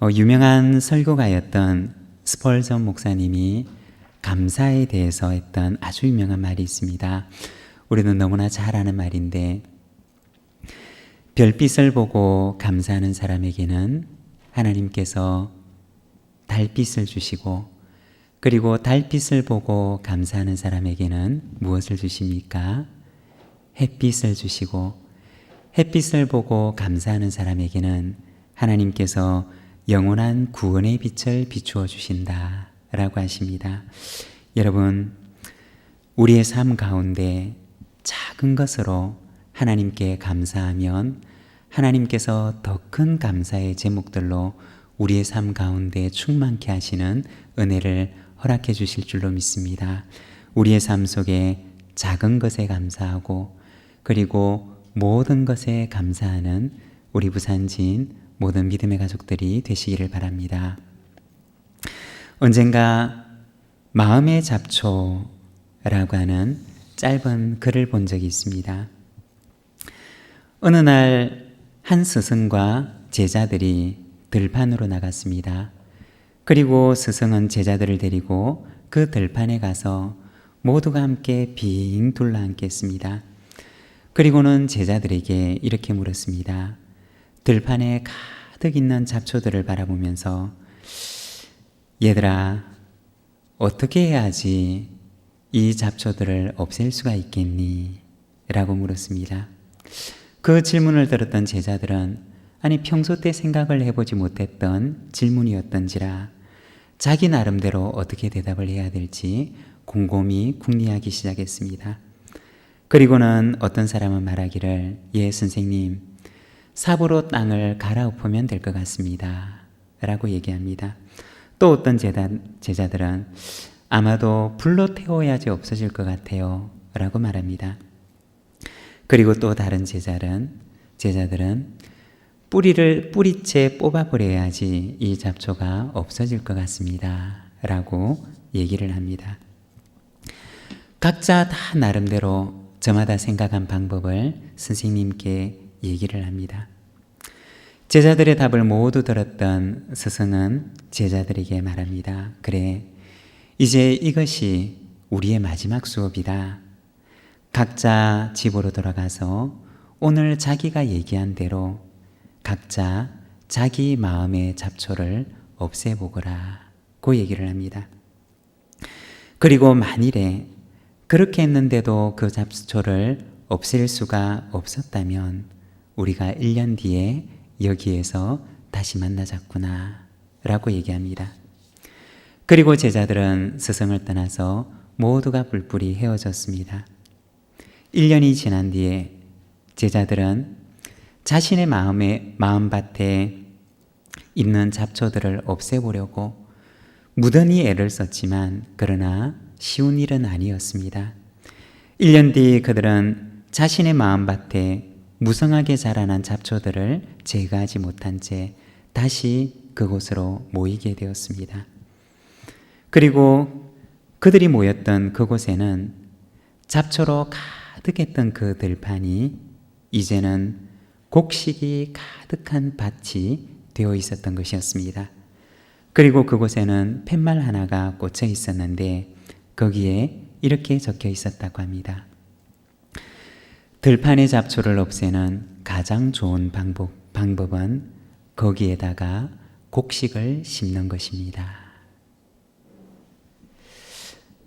유명한 설교가였던 스펄전 목사님이 감사에 대해서 했던 아주 유명한 말이 있습니다. 우리는 너무나 잘 아는 말인데, 별빛을 보고 감사하는 사람에게는 하나님께서 달빛을 주시고, 그리고 달빛을 보고 감사하는 사람에게는 무엇을 주십니까? 햇빛을 주시고, 햇빛을 보고 감사하는 사람에게는 하나님께서 영원한 구원의 빛을 비추어 주신다 라고 하십니다. 여러분, 우리의 삶 가운데 작은 것으로 하나님께 감사하면 하나님께서 더 큰 감사의 제목들로 우리의 삶 가운데 충만케 하시는 은혜를 허락해 주실 줄로 믿습니다. 우리의 삶 속에 작은 것에 감사하고, 그리고 모든 것에 감사하는 우리 부산진 모든 믿음의 가족들이 되시기를 바랍니다. 언젠가 마음의 잡초라고 하는 짧은 글을 본 적이 있습니다. 어느 날 한 스승과 제자들이 들판으로 나갔습니다. 그리고 스승은 제자들을 데리고 그 들판에 가서 모두가 함께 빙 둘러앉겠습니다. 그리고는 제자들에게 이렇게 물었습니다. 들판에 가득 있는 잡초들을 바라보면서, 얘들아, 어떻게 해야지 이 잡초들을 없앨 수가 있겠니? 라고 물었습니다. 그 질문을 들었던 제자들은 평소 때 생각을 해보지 못했던 질문이었던지라 자기 나름대로 어떻게 대답을 해야 될지 곰곰이 궁리하기 시작했습니다. 그리고는 어떤 사람은 말하기를, 예, 선생님, 삽으로 땅을 갈아엎으면 될 것 같습니다 라고 얘기합니다. 또 어떤 제자들은 아마도 불로 태워야지 없어질 것 같아요 라고 말합니다. 그리고 또 다른 제자들은 뿌리채 뽑아버려야지 이 잡초가 없어질 것 같습니다 라고 얘기를 합니다. 각자 다 나름대로 저마다 생각한 방법을 선생님께 얘기를 합니다. 제자들의 답을 모두 들었던 스승은 제자들에게 말합니다. 그래, 이제 이것이 우리의 마지막 수업이다. 각자 집으로 돌아가서 오늘 자기가 얘기한 대로 각자 자기 마음의 잡초를 없애보거라 고 얘기를 합니다. 그리고 만일에 그렇게 했는데도 그 잡초를 없앨 수가 없었다면 우리가 1년 뒤에 여기에서 다시 만나자꾸나 라고 얘기합니다. 그리고 제자들은 스승을 떠나서 모두가 뿔뿔이 헤어졌습니다. 1년이 지난 뒤에 제자들은 자신의 마음밭에 있는 잡초들을 없애보려고 무던히 애를 썼지만 그러나 쉬운 일은 아니었습니다. 1년 뒤 그들은 자신의 마음밭에 무성하게 자라난 잡초들을 제거하지 못한 채 다시 그곳으로 모이게 되었습니다. 그리고 그들이 모였던 그곳에는 잡초로 가득했던 그 들판이 이제는 곡식이 가득한 밭이 되어 있었던 것이었습니다. 그리고 그곳에는 팻말 하나가 꽂혀 있었는데 거기에 이렇게 적혀 있었다고 합니다. 들판의 잡초를 없애는 가장 좋은 방법은 거기에다가 곡식을 심는 것입니다.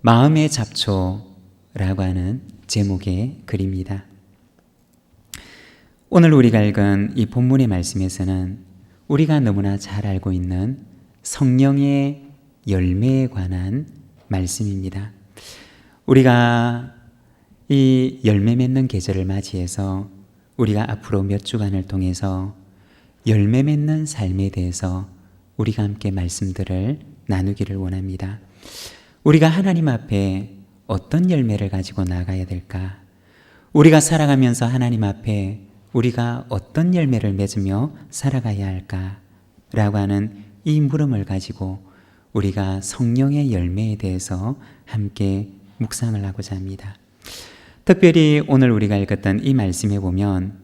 마음의 잡초라고 하는 제목의 글입니다. 오늘 우리가 읽은 이 본문의 말씀에서는 우리가 너무나 잘 알고 있는 성령의 열매에 관한 말씀입니다. 우리가 이 열매 맺는 계절을 맞이해서 우리가 앞으로 몇 주간을 통해서 열매 맺는 삶에 대해서 우리가 함께 말씀들을 나누기를 원합니다. 우리가 하나님 앞에 어떤 열매를 가지고 나가야 될까? 우리가 살아가면서 하나님 앞에 우리가 어떤 열매를 맺으며 살아가야 할까? 라고 하는 이 물음을 가지고 우리가 성령의 열매에 대해서 함께 묵상을 하고자 합니다. 특별히 오늘 우리가 읽었던 이 말씀에 보면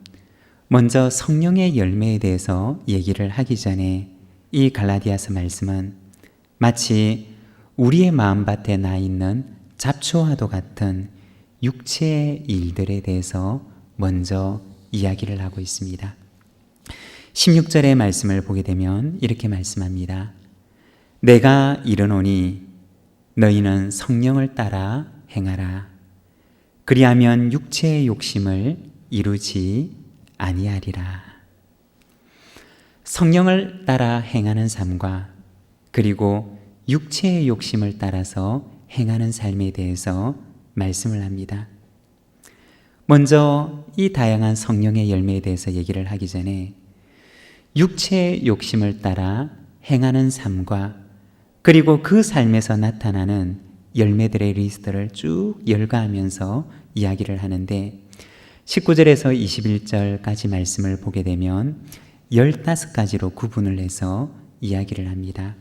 먼저 성령의 열매에 대해서 얘기를 하기 전에 이 갈라디아서 말씀은 마치 우리의 마음밭에 나 있는 잡초와도 같은 육체의 일들에 대해서 먼저 이야기를 하고 있습니다. 16절의 말씀을 보게 되면 이렇게 말씀합니다. 내가 이르노니 너희는 성령을 따라 행하라. 그리하면 육체의 욕심을 이루지 아니하리라. 성령을 따라 행하는 삶과 그리고 육체의 욕심을 따라서 행하는 삶에 대해서 말씀을 합니다. 먼저 이 다양한 성령의 열매에 대해서 얘기를 하기 전에 육체의 욕심을 따라 행하는 삶과 그리고 그 삶에서 나타나는 열매들의 리스트를 쭉 열거하면서 이야기를 하는데 19절에서 21절까지 말씀을 보게 되면 15가지로 구분을 해서 이야기를 합니다.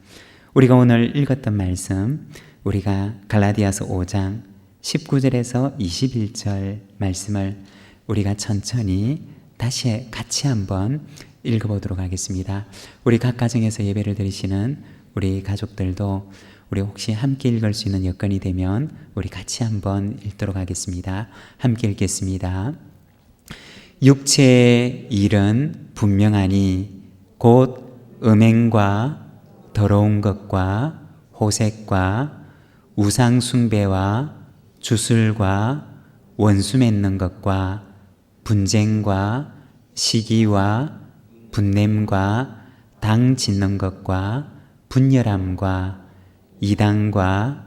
우리가 오늘 읽었던 말씀, 우리가 갈라디아서 5장 19절에서 21절 말씀을 우리가 천천히 다시 같이 한번 읽어보도록 하겠습니다. 우리 각 가정에서 예배를 드리시는 우리 가족들도 우리 혹시 함께 읽을 수 있는 여건이 되면 우리 같이 한번 읽도록 하겠습니다. 함께 읽겠습니다. 육체의 일은 분명하니 곧 음행과 더러운 것과 호색과 우상 숭배와 주술과 원수 맺는 것과 분쟁과 시기와 분냄과 당 짓는 것과 분열함과 이단과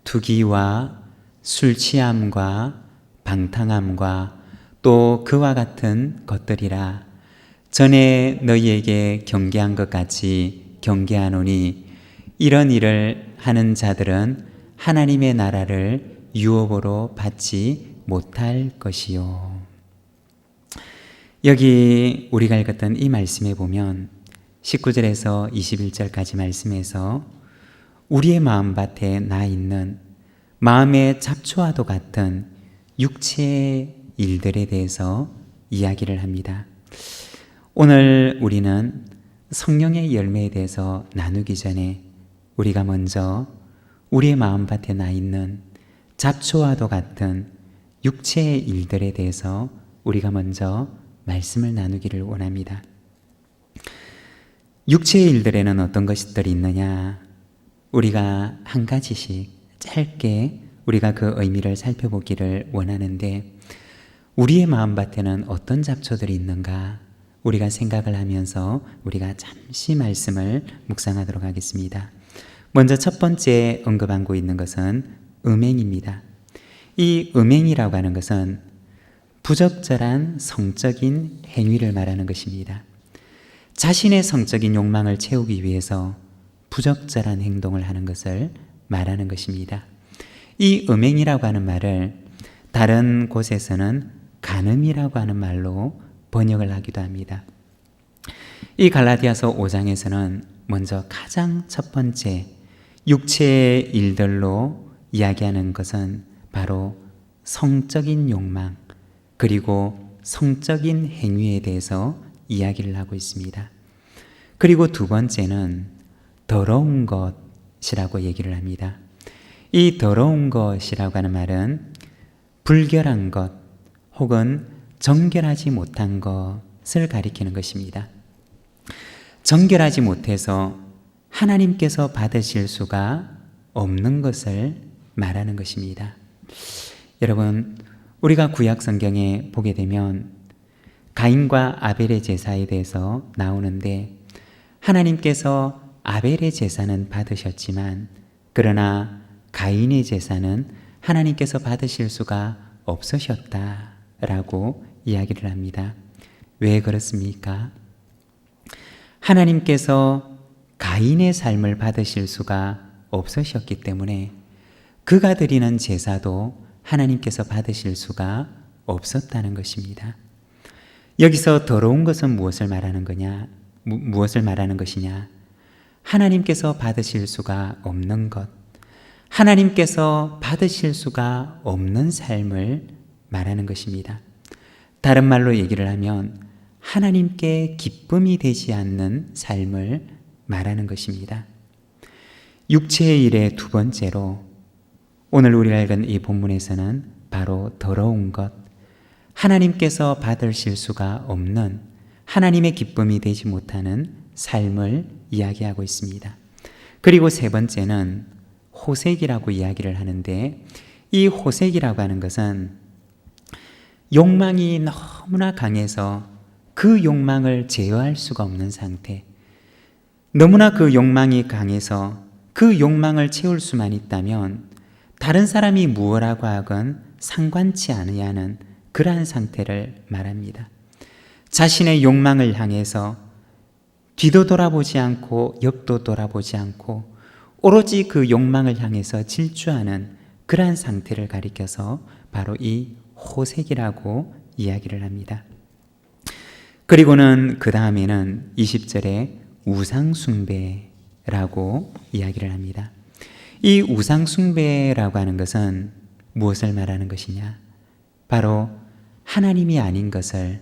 투기와 술 취함과 방탕함과 또 그와 같은 것들이라. 전에 너희에게 경계한 것 같이 경계하노니 이런 일을 하는 자들은 하나님의 나라를 유업으로 받지 못할 것이요. 여기 우리가 읽었던 이 말씀에 보면 19절에서 21절까지 말씀에서 우리의 마음밭에 나 있는 마음의 잡초와도 같은 육체의 일들에 대해서 이야기를 합니다. 오늘 우리는 성령의 열매에 대해서 나누기 전에 우리가 먼저 우리의 마음밭에 나 있는 잡초와도 같은 육체의 일들에 대해서 우리가 먼저 말씀을 나누기를 원합니다. 육체의 일들에는 어떤 것들이 있느냐? 우리가 한 가지씩 짧게 우리가 그 의미를 살펴보기를 원하는데 우리의 마음밭에는 어떤 잡초들이 있는가? 우리가 생각을 하면서 우리가 잠시 말씀을 묵상하도록 하겠습니다. 먼저 첫 번째 언급하고 있는 것은 음행입니다. 이 음행이라고 하는 것은 부적절한 성적인 행위를 말하는 것입니다. 자신의 성적인 욕망을 채우기 위해서 부적절한 행동을 하는 것을 말하는 것입니다. 이 음행이라고 하는 말을 다른 곳에서는 간음이라고 하는 말로 번역을 하기도 합니다. 이 갈라디아서 5장에서는 먼저 가장 첫 번째 육체의 일들로 이야기하는 것은 바로 성적인 욕망 그리고 성적인 행위에 대해서 이야기를 하고 있습니다. 그리고 두 번째는 더러운 것이라고 얘기를 합니다. 이 더러운 것이라고 하는 말은 불결한 것 혹은 정결하지 못한 것을 가리키는 것입니다. 정결하지 못해서 하나님께서 받으실 수가 없는 것을 말하는 것입니다. 여러분, 우리가 구약 성경에 보게 되면 가인과 아벨의 제사에 대해서 나오는데 하나님께서 아벨의 제사는 받으셨지만 그러나 가인의 제사는 하나님께서 받으실 수가 없으셨다라고 이야기를 합니다. 왜 그렇습니까? 하나님께서 가인의 삶을 받으실 수가 없으셨기 때문에 그가 드리는 제사도 하나님께서 받으실 수가 없었다는 것입니다. 여기서 더러운 것은 무엇을 말하는 거냐? 무엇을 말하는 것이냐? 하나님께서 받으실 수가 없는 것, 하나님께서 받으실 수가 없는 삶을 말하는 것입니다. 다른 말로 얘기를 하면 하나님께 기쁨이 되지 않는 삶을 말하는 것입니다. 육체의 일의 두 번째로 오늘 우리가 읽은 이 본문에서는 바로 더러운 것, 하나님께서 받으실 수가 없는, 하나님의 기쁨이 되지 못하는 삶을 이야기하고 있습니다. 그리고 세 번째는 호색이라고 이야기를 하는데, 이 호색이라고 하는 것은 욕망이 너무나 강해서 그 욕망을 제어할 수가 없는 상태, 너무나 그 욕망이 강해서 그 욕망을 채울 수만 있다면 다른 사람이 무엇라고 하건 상관치 않아야 하는 그러한 상태를 말합니다. 자신의 욕망을 향해서 뒤도 돌아보지 않고 옆도 돌아보지 않고 오로지 그 욕망을 향해서 질주하는 그러한 상태를 가리켜서 바로 이 호색이라고 이야기를 합니다. 그리고는 그 다음에는 20절에 우상숭배라고 이야기를 합니다. 이 우상숭배라고 하는 것은 무엇을 말하는 것이냐? 바로 하나님이 아닌 것을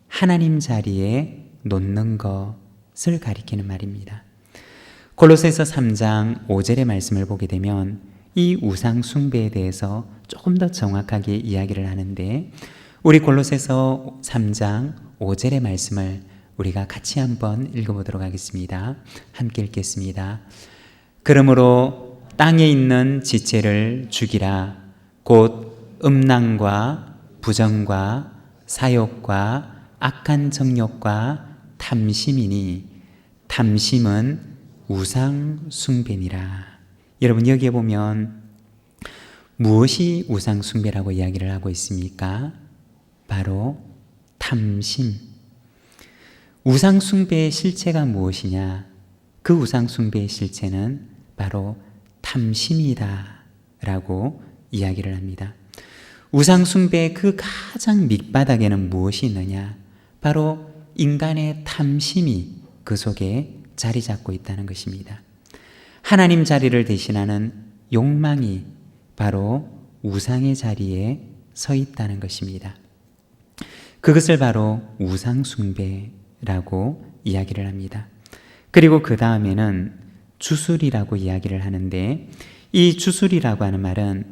하나님 자리에 놓는 것을 가리키는 말입니다. 골로새서 3장 5절의 말씀을 보게 되면 이 우상숭배에 대해서 조금 더 정확하게 이야기를 하는데, 우리 골로새서 3장 5절의 말씀을 우리가 같이 한번 읽어보도록 하겠습니다. 함께 읽겠습니다. 그러므로 땅에 있는 지체를 죽이라. 곧 음란과 부정과 사욕과 악한 정욕과 탐심이니 탐심은 우상 숭배니라. 여러분, 여기에 보면 무엇이 우상 숭배라고 이야기를 하고 있습니까? 바로 탐심. 우상 숭배의 실체가 무엇이냐? 그 우상 숭배의 실체는 바로 탐심이다 라고 이야기를 합니다. 우상 숭배의 그 가장 밑바닥에는 무엇이 있느냐? 바로 인간의 탐심이 그 속에 자리 잡고 있다는 것입니다. 하나님 자리를 대신하는 욕망이 바로 우상의 자리에 서 있다는 것입니다. 그것을 바로 우상 숭배라고 이야기를 합니다. 그리고 그 다음에는 주술이라고 이야기를 하는데, 이 주술이라고 하는 말은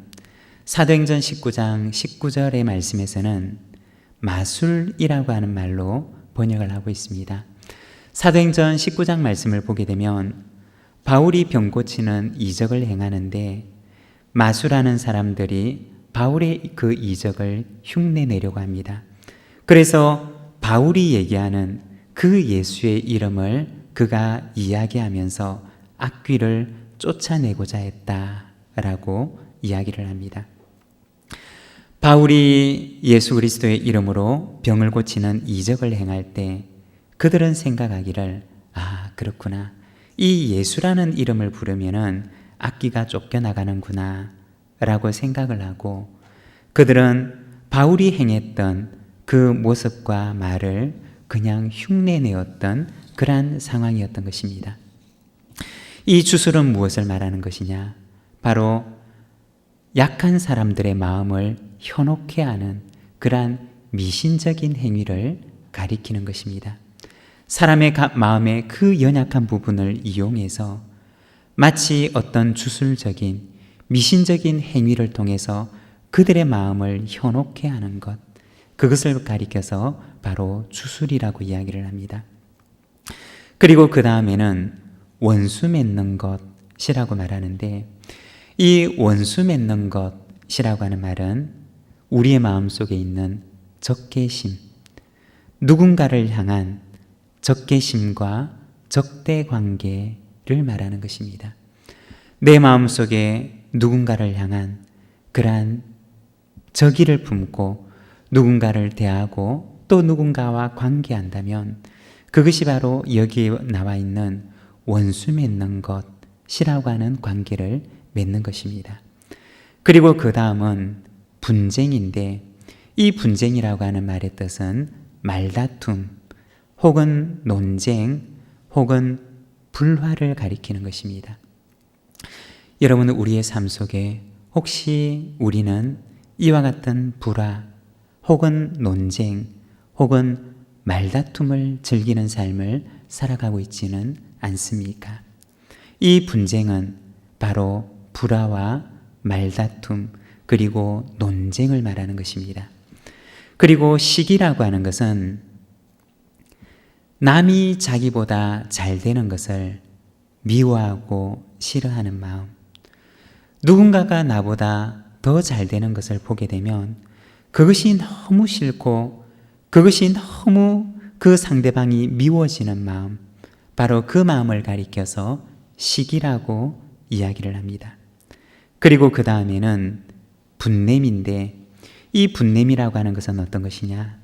사도행전 19장 19절의 말씀에서는 마술이라고 하는 말로 번역을 하고 있습니다. 사도행전 19장 말씀을 보게 되면 바울이 병 고치는 이적을 행하는데 마술하는 사람들이 바울의 그 이적을 흉내내려고 합니다. 그래서 바울이 얘기하는 그 예수의 이름을 그가 이야기하면서 악귀를 쫓아내고자 했다라고 이야기를 합니다. 바울이 예수 그리스도의 이름으로 병을 고치는 이적을 행할 때 그들은 생각하기를, 아, 그렇구나, 이 예수라는 이름을 부르면은 악귀가 쫓겨나가는구나 라고 생각을 하고, 그들은 바울이 행했던 그 모습과 말을 그냥 흉내내었던 그러한 상황이었던 것입니다. 이 주술은 무엇을 말하는 것이냐? 바로 약한 사람들의 마음을 현혹해 하는 그러한 미신적인 행위를 가리키는 것입니다. 사람의 마음의 그 연약한 부분을 이용해서 마치 어떤 주술적인 미신적인 행위를 통해서 그들의 마음을 현혹해 하는 것, 그것을 가리켜서 바로 주술이라고 이야기를 합니다. 그리고 그 다음에는 원수 맺는 것이라고 말하는데, 이 원수 맺는 것이라고 하는 말은 우리의 마음속에 있는 적개심, 누군가를 향한 적개심과 적대 관계를 말하는 것입니다. 내 마음속에 누군가를 향한 그러한 적의를 품고 누군가를 대하고 또 누군가와 관계한다면 그것이 바로 여기에 나와 있는 원수 맺는 것이라고 하는 관계를 맺는 것입니다. 그리고 그 다음은 분쟁인데, 이 분쟁이라고 하는 말의 뜻은 말다툼 혹은 논쟁 혹은 불화를 가리키는 것입니다. 여러분, 우리의 삶 속에 혹시 우리는 이와 같은 불화 혹은 논쟁 혹은 말다툼을 즐기는 삶을 살아가고 있지는 않습니까? 이 분쟁은 바로 불화와 말다툼 그리고 논쟁을 말하는 것입니다. 그리고 시기라고 하는 것은 남이 자기보다 잘 되는 것을 미워하고 싫어하는 마음, 누군가가 나보다 더 잘 되는 것을 보게 되면 그것이 너무 싫고 그것이 너무 그 상대방이 미워지는 마음, 바로 그 마음을 가리켜서 시기라고 이야기를 합니다. 그리고 그 다음에는 분냄인데, 이 분냄이라고 하는 것은 어떤 것이냐?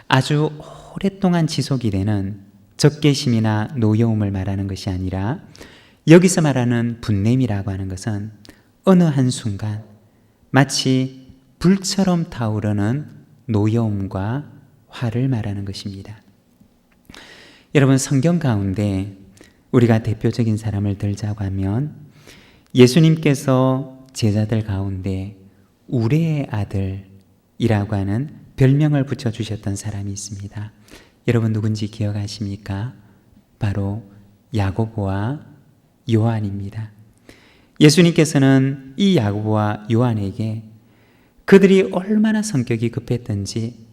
아주 오랫동안 지속이 되는 적개심이나 노여움을 말하는 것이 아니라, 여기서 말하는 분냄이라고 하는 것은 어느 한순간 마치 불처럼 타오르는 노여움과 화를 말하는 것입니다. 여러분, 성경 가운데 우리가 대표적인 사람을 들자고 하면 예수님께서 제자들 가운데 우레의 아들이라고 하는 별명을 붙여주셨던 사람이 있습니다. 여러분 누군지 기억하십니까? 바로 야고보와 요한입니다. 예수님께서는 이 야고보와 요한에게 그들이 얼마나 성격이 급했던지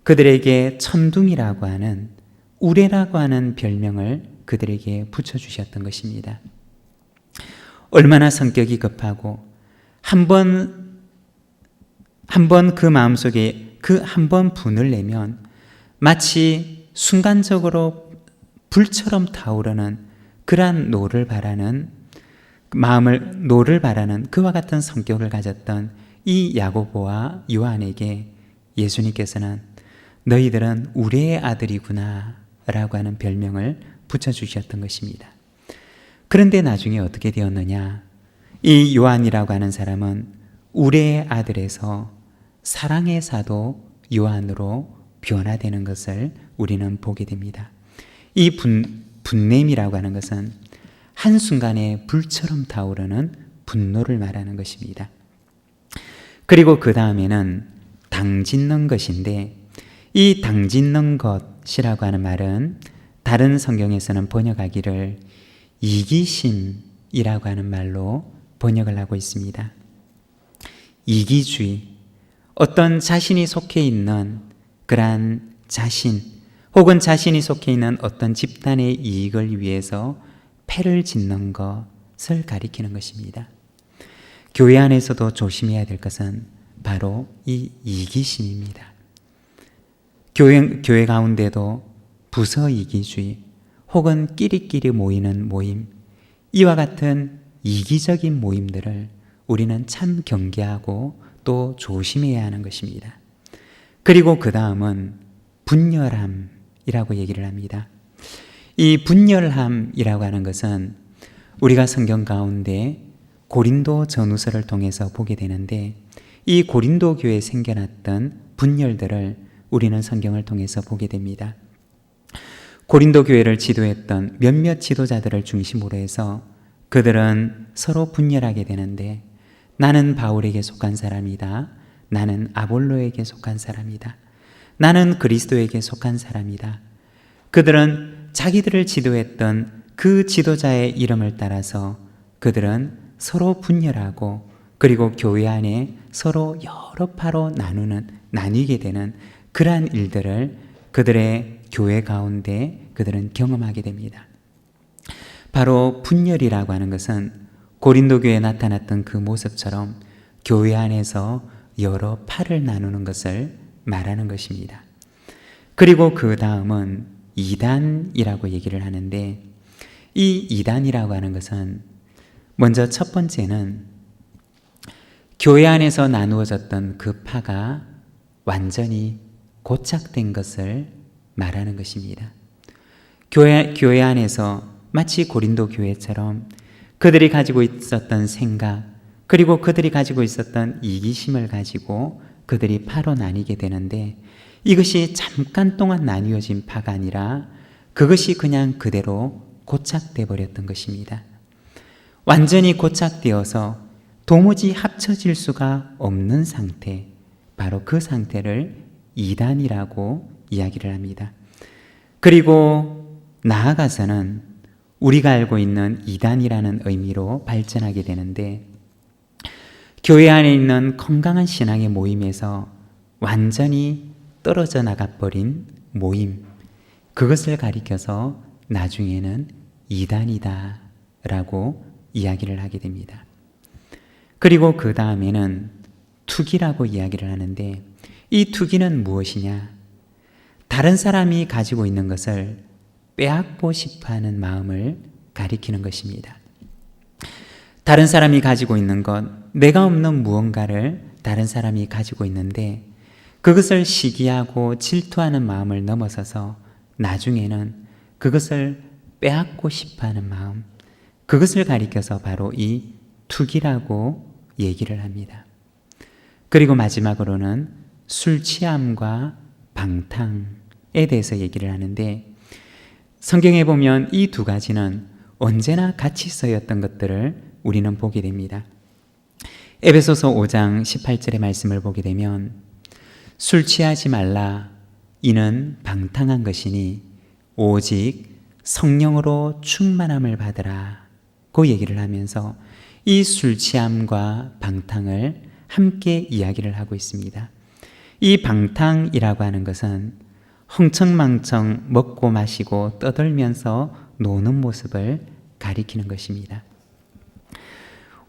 그들에게 천둥이라고 하는 우레라고 하는 별명을 그들에게 붙여주셨던 것입니다. 얼마나 성격이 급하고 한 번 그 마음속에 그 한 번 분을 내면 마치 순간적으로 불처럼 타오르는 그러한 노를 바라는 그와 같은 성격을 가졌던 이 야고보와 요한에게 예수님께서는 너희들은 우레의 아들이구나 라고 하는 별명을 붙여주셨던 것입니다. 그런데 나중에 어떻게 되었느냐? 이 요한이라고 하는 사람은 우레의 아들에서 사랑의 사도 요한으로 변화되는 것을 우리는 보게 됩니다. 이 분냄이라고 하는 것은 한순간에 불처럼 타오르는 분노를 말하는 것입니다. 그리고 그 다음에는 당짓는 것인데, 이 당짓는 것이라고 하는 말은 다른 성경에서는 번역하기를 이기심이라고 하는 말로 번역을 하고 있습니다. 이기주의, 어떤 자신이 속해 있는 그러한 자신 혹은 자신이 속해 있는 어떤 집단의 이익을 위해서 패를 짓는 것을 가리키는 것입니다. 교회 안에서도 조심해야 될 것은 바로 이 이기심입니다. 교회 가운데도 부서 이기주의 혹은 끼리끼리 모이는 모임, 이와 같은 이기적인 모임들을 우리는 참 경계하고 또 조심해야 하는 것입니다. 그리고 그 다음은 분열함이라고 얘기를 합니다. 이 분열함이라고 하는 것은 우리가 성경 가운데 고린도 전후서를 통해서 보게 되는데, 이 고린도 교회에 생겨났던 분열들을 우리는 성경을 통해서 보게 됩니다. 고린도 교회를 지도했던 몇몇 지도자들을 중심으로 해서 그들은 서로 분열하게 되는데, 나는 바울에게 속한 사람이다, 나는 아볼로에게 속한 사람이다, 나는 그리스도에게 속한 사람이다. 그들은 자기들을 지도했던 그 지도자의 이름을 따라서 그들은 서로 분열하고, 그리고 교회 안에 서로 여러 파로 나뉘게 되는 그러한 일들을 그들의 교회 가운데 그들은 경험하게 됩니다. 바로 분열이라고 하는 것은 고린도 교회에 나타났던 그 모습처럼 교회 안에서 여러 파를 나누는 것을 말하는 것입니다. 그리고 그 다음은 이단이라고 얘기를 하는데, 이 이단이라고 하는 것은 먼저 첫 번째는 교회 안에서 나누어졌던 그 파가 완전히 고착된 것을 말하는 것입니다. 교회 안에서 마치 고린도 교회처럼 그들이 가지고 있었던 생각, 그리고 그들이 가지고 있었던 이기심을 가지고 그들이 파로 나뉘게 되는데, 이것이 잠깐 동안 나뉘어진 파가 아니라 그것이 그냥 그대로 고착돼 버렸던 것입니다. 완전히 고착되어서 도무지 합쳐질 수가 없는 상태, 바로 그 상태를 이단이라고 이야기를 합니다. 그리고 나아가서는 우리가 알고 있는 이단이라는 의미로 발전하게 되는데, 교회 안에 있는 건강한 신앙의 모임에서 완전히 떨어져 나가버린 모임, 그것을 가리켜서 나중에는 이단이다 라고 이야기를 하게 됩니다. 그리고 그 다음에는 투기라고 이야기를 하는데, 이 투기는 무엇이냐? 다른 사람이 가지고 있는 것을 빼앗고 싶어하는 마음을 가리키는 것입니다. 다른 사람이 가지고 있는 것, 내가 없는 무언가를 다른 사람이 가지고 있는데 그것을 시기하고 질투하는 마음을 넘어서서 나중에는 그것을 빼앗고 싶어하는 마음, 그것을 가리켜서 바로 이 투기라고 얘기를 합니다. 그리고 마지막으로는 술 취함과 방탕에 대해서 얘기를 하는데, 성경에 보면 이 두 가지는 언제나 같이 쓰였던 것들을 우리는 보게 됩니다. 에베소서 5장 18절의 말씀을 보게 되면 술 취하지 말라, 이는 방탕한 것이니 오직 성령으로 충만함을 받으라 고 얘기를 하면서 이 술 취함과 방탕을 함께 이야기를 하고 있습니다. 이 방탕이라고 하는 것은 흥청망청 먹고 마시고 떠들면서 노는 모습을 가리키는 것입니다.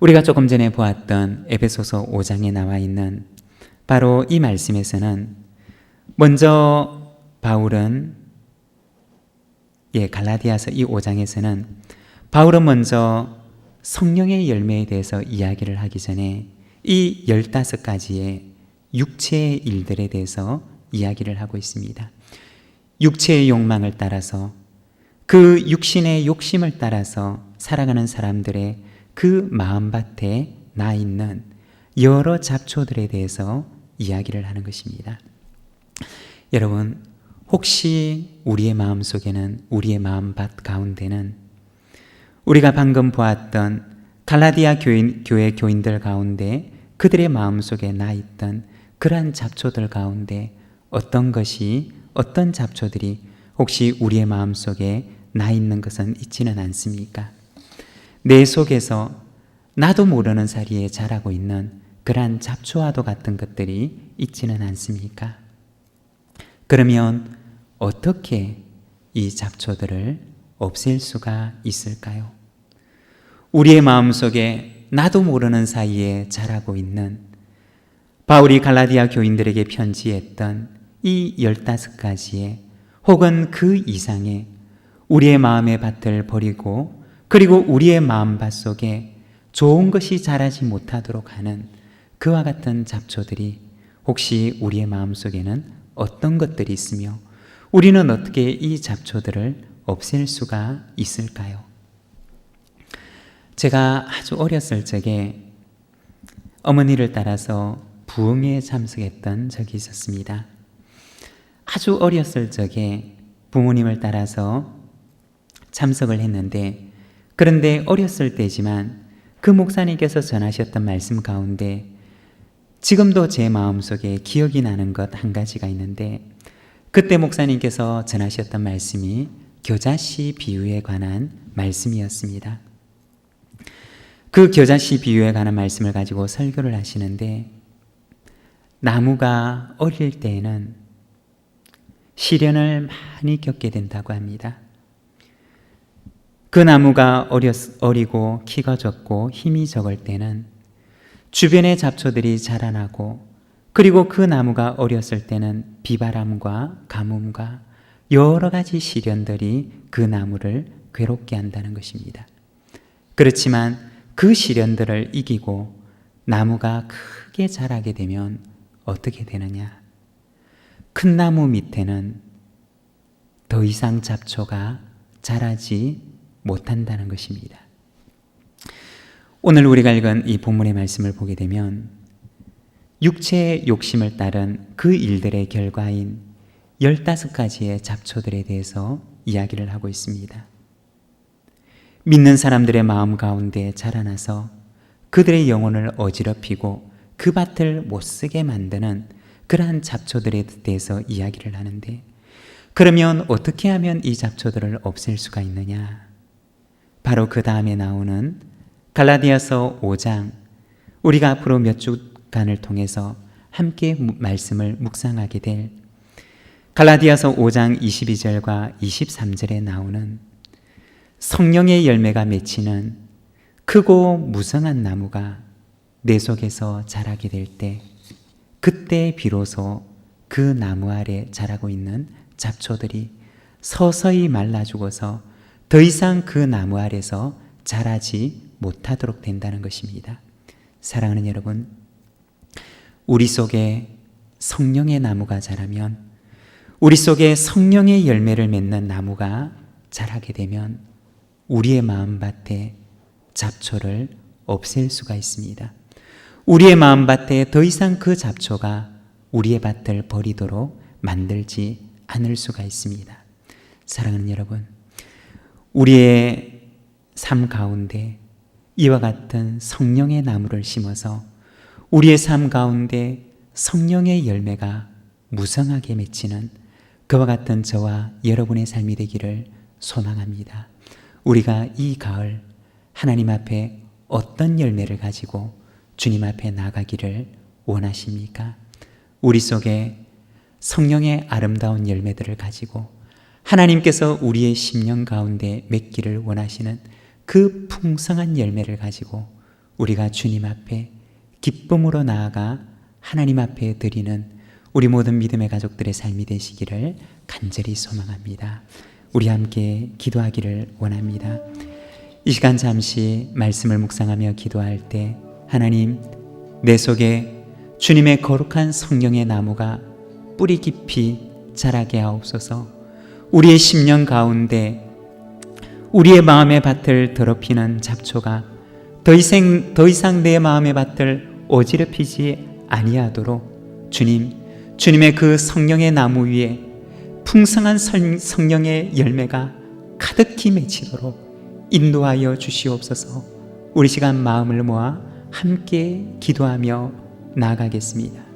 우리가 조금 전에 보았던 에베소서 5장에 나와 있는 바로 이 말씀에서는 먼저 바울은 갈라디아서 이 5장에서는 바울은 먼저 성령의 열매에 대해서 이야기를 하기 전에 이 15가지의 육체의 일들에 대해서 이야기를 하고 있습니다. 육체의 욕망을 따라서, 그 육신의 욕심을 따라서 살아가는 사람들의 그 마음밭에 나 있는 여러 잡초들에 대해서 이야기를 하는 것입니다. 여러분, 혹시 우리의 마음속에는, 우리의 마음밭 가운데는 우리가 방금 보았던 갈라디아 교회 교인들 가운데 그들의 마음속에 나 있던 그러한 잡초들 가운데 어떤 잡초들이 혹시 우리의 마음속에 나 있는 것은 있지는 않습니까? 내 속에서 나도 모르는 사이에 자라고 있는 그러한 잡초와도 같은 것들이 있지는 않습니까? 그러면 어떻게 이 잡초들을 없앨 수가 있을까요? 우리의 마음속에 나도 모르는 사이에 자라고 있는, 바울이 갈라디아 교인들에게 편지했던 이 15가지의 혹은 그 이상의 우리의 마음의 밭을 버리고, 그리고 우리의 마음밭 속에 좋은 것이 자라지 못하도록 하는 그와 같은 잡초들이 혹시 우리의 마음속에는 어떤 것들이 있으며 우리는 어떻게 이 잡초들을 없앨 수가 있을까요? 제가 아주 어렸을 적에 어머니를 따라서 부흥회에 참석했던 적이 있었습니다. 아주 어렸을 적에 부모님을 따라서 참석을 했는데, 그런데 어렸을 때지만 그 목사님께서 전하셨던 말씀 가운데 지금도 제 마음속에 기억이 나는 것 한 가지가 있는데, 그때 목사님께서 전하셨던 말씀이 겨자씨 비유에 관한 말씀이었습니다. 그 겨자씨 비유에 관한 말씀을 가지고 설교를 하시는데, 나무가 어릴 때에는 시련을 많이 겪게 된다고 합니다. 그 나무가 어리고 키가 적고 힘이 적을 때는 주변의 잡초들이 자라나고, 그리고 그 나무가 어렸을 때는 비바람과 가뭄과 여러 가지 시련들이 그 나무를 괴롭게 한다는 것입니다. 그렇지만 그 시련들을 이기고 나무가 크게 자라게 되면 어떻게 되느냐? 큰 나무 밑에는 더 이상 잡초가 자라지 못한다는 것입니다. 오늘 우리가 읽은 이 본문의 말씀을 보게 되면 육체의 욕심을 따른 그 일들의 결과인 15가지의 잡초들에 대해서 이야기를 하고 있습니다. 믿는 사람들의 마음 가운데 자라나서 그들의 영혼을 어지럽히고 그 밭을 못쓰게 만드는 그러한 잡초들에 대해서 이야기를 하는데, 그러면 어떻게 하면 이 잡초들을 없앨 수가 있느냐? 바로 그 다음에 나오는 갈라디아서 5장, 우리가 앞으로 몇 주간을 통해서 함께 말씀을 묵상하게 될 갈라디아서 5장 22절과 23절에 나오는 성령의 열매가 맺히는 크고 무성한 나무가 내 속에서 자라게 될 때, 그때 비로소 그 나무 아래 자라고 있는 잡초들이 서서히 말라 죽어서 더 이상 그 나무 아래서 자라지 못하도록 된다는 것입니다. 사랑하는 여러분, 우리 속에 성령의 나무가 자라면, 우리 속에 성령의 열매를 맺는 나무가 자라게 되면 우리의 마음밭에 잡초를 없앨 수가 있습니다. 우리의 마음밭에 더 이상 그 잡초가 우리의 밭을 버리도록 만들지 않을 수가 있습니다. 사랑하는 여러분, 우리의 삶 가운데 이와 같은 성령의 나무를 심어서 우리의 삶 가운데 성령의 열매가 무성하게 맺히는 그와 같은 저와 여러분의 삶이 되기를 소망합니다. 우리가 이 가을 하나님 앞에 어떤 열매를 가지고 주님 앞에 나가기를 원하십니까? 우리 속에 성령의 아름다운 열매들을 가지고 하나님께서 우리의 심령 가운데 맺기를 원하시는 그 풍성한 열매를 가지고 우리가 주님 앞에 기쁨으로 나아가 하나님 앞에 드리는 우리 모든 믿음의 가족들의 삶이 되시기를 간절히 소망합니다. 우리 함께 기도하기를 원합니다. 이 시간 잠시 말씀을 묵상하며 기도할 때, 하나님, 내 속에 주님의 거룩한 성령의 나무가 뿌리 깊이 자라게 하옵소서. 우리의 심령 가운데 우리의 마음의 밭을 더럽히는 잡초가 더 이상 내 마음의 밭을 어지럽히지 아니하도록 주님의 그 성령의 나무 위에 풍성한 성령의 열매가 가득히 맺히도록 인도하여 주시옵소서. 우리 시간 마음을 모아 함께 기도하며 나아가겠습니다.